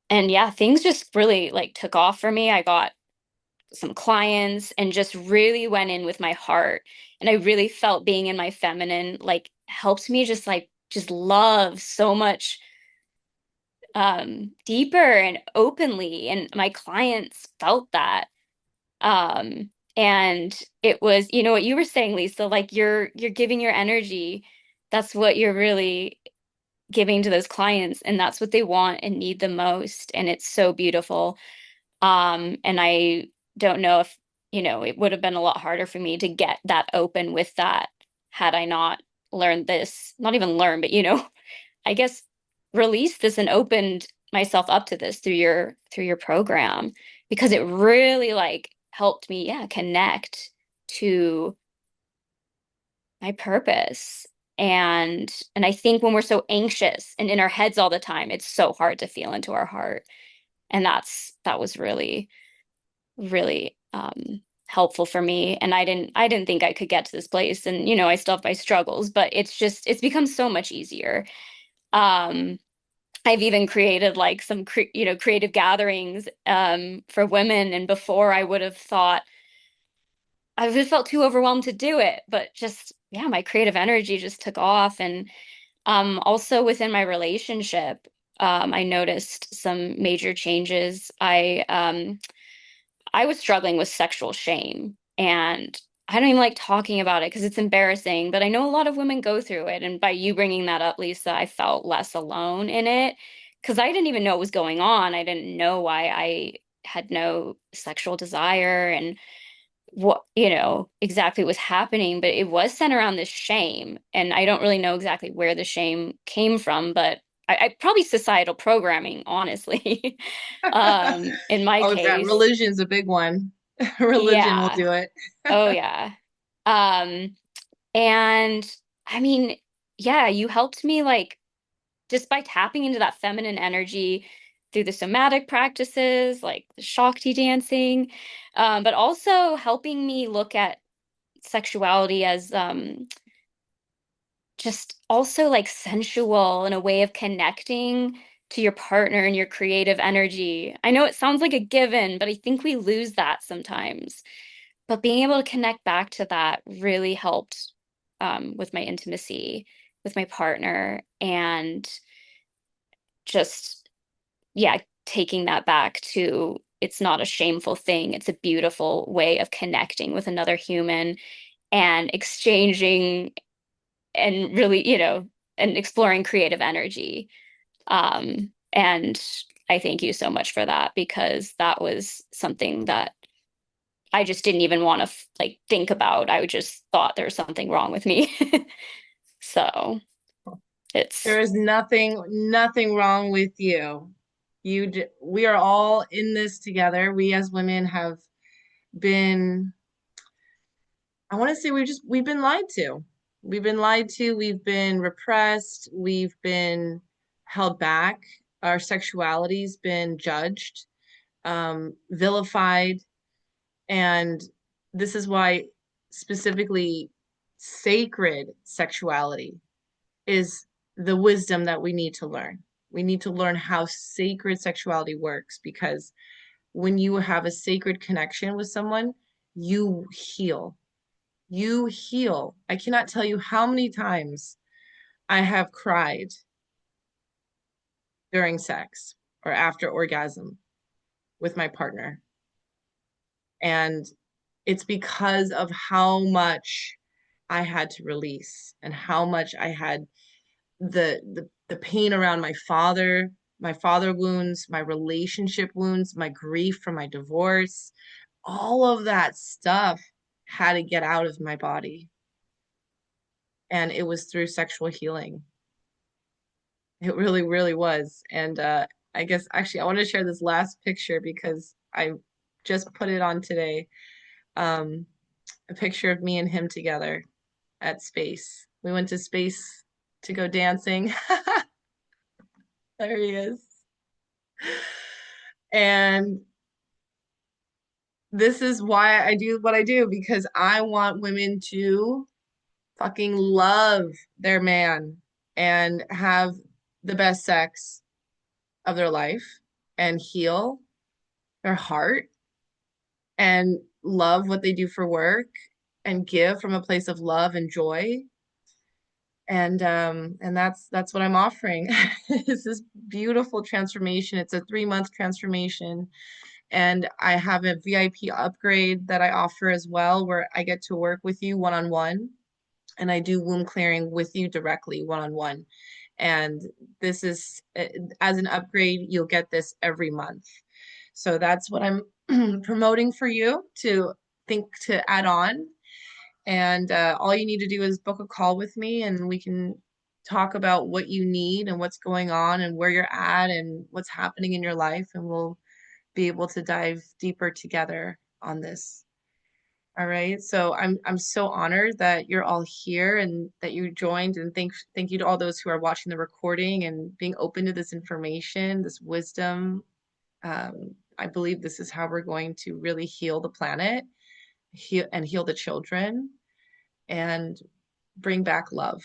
and yeah, things just really like took off for me. I got some clients and just really went in with my heart. And I really felt being in my feminine like helps me just love so much deeper and openly. And my clients felt that. And it was, what you were saying, Lisa, like you're giving your energy. That's what you're really giving to those clients, and that's what they want and need the most. And it's so beautiful. And I don't know if, it would have been a lot harder for me to get that open with that had I not learned this, not even learned, but I guess released this and opened myself up to this through your program because it really like helped me, yeah, connect to my purpose. And I think when we're so anxious and in our heads all the time, it's so hard to feel into our heart. And that was really, really helpful for me. And I didn't think I could get to this place. And I still have my struggles, but it's become so much easier. Um, I've even created like some creative gatherings for women, and before I would have felt too overwhelmed to do it, but just yeah, my creative energy just took off. And also within my relationship, I noticed some major changes. I was struggling with sexual shame, and I don't even like talking about it because it's embarrassing, but I know a lot of women go through it. And by you bringing that up, Lisa, I felt less alone in it because I didn't even know what was going on. I didn't know why I had no sexual desire and what, exactly was happening, but it was centered around this shame. And I don't really know exactly where the shame came from, but I probably societal programming, honestly. In my Oh, that case. religion's a big one. Religion will Yeah. do it. Oh yeah. Um, and I mean, yeah, you helped me like just by tapping into that feminine energy through the somatic practices, like the Shakti dancing, but also helping me look at sexuality as just also like sensual and a way of connecting to your partner and your creative energy. I know it sounds like a given, but I think we lose that sometimes. But being able to connect back to that really helped with my intimacy with my partner and just, yeah, taking that back to it's not a shameful thing. It's a beautiful way of connecting with another human and exchanging and really, and exploring creative energy. And I thank you so much for that because that was something that I just didn't even want to like think about. I just thought there was something wrong with me. So There it's is nothing wrong with you. We are all in this together. We as women have been, I want to say we've been lied to. We've been lied to, we've been repressed, we've been held back. Our sexuality's been judged, vilified, and this is why specifically sacred sexuality is the wisdom that we need to learn. We need to learn how sacred sexuality works because when you have a sacred connection with someone, you heal. You heal. I cannot tell you how many times I have cried during sex or after orgasm with my partner. And it's because of how much I had to release and how much I had the pain around my father wounds, my relationship wounds, my grief from my divorce, all of that stuff had to get out of my body. And it was through sexual healing. It really, really was. And I guess actually I want to share this last picture because I just put it on today. Um, a picture of me and him together at space. We went to space to go dancing. There he is. And this is why I do what I do because I want women to fucking love their man and have the best sex of their life and heal their heart and love what they do for work and give from a place of love and joy. And that's what I'm offering. It's this beautiful transformation. It's a 3-month transformation. And I have a VIP upgrade that I offer as well, where I get to work with you one-on-one and I do womb clearing with you directly one-on-one. And this is, as an upgrade, you'll get this every month. So that's what I'm promoting for you to think to add on. And all you need to do is book a call with me and we can talk about what you need and what's going on and where you're at and what's happening in your life. And we'll be able to dive deeper together on this. All right. So I'm so honored that you're all here and that you joined and thank you to all those who are watching the recording and being open to this information, this wisdom. I believe this is how we're going to really heal the planet, heal the children and bring back love.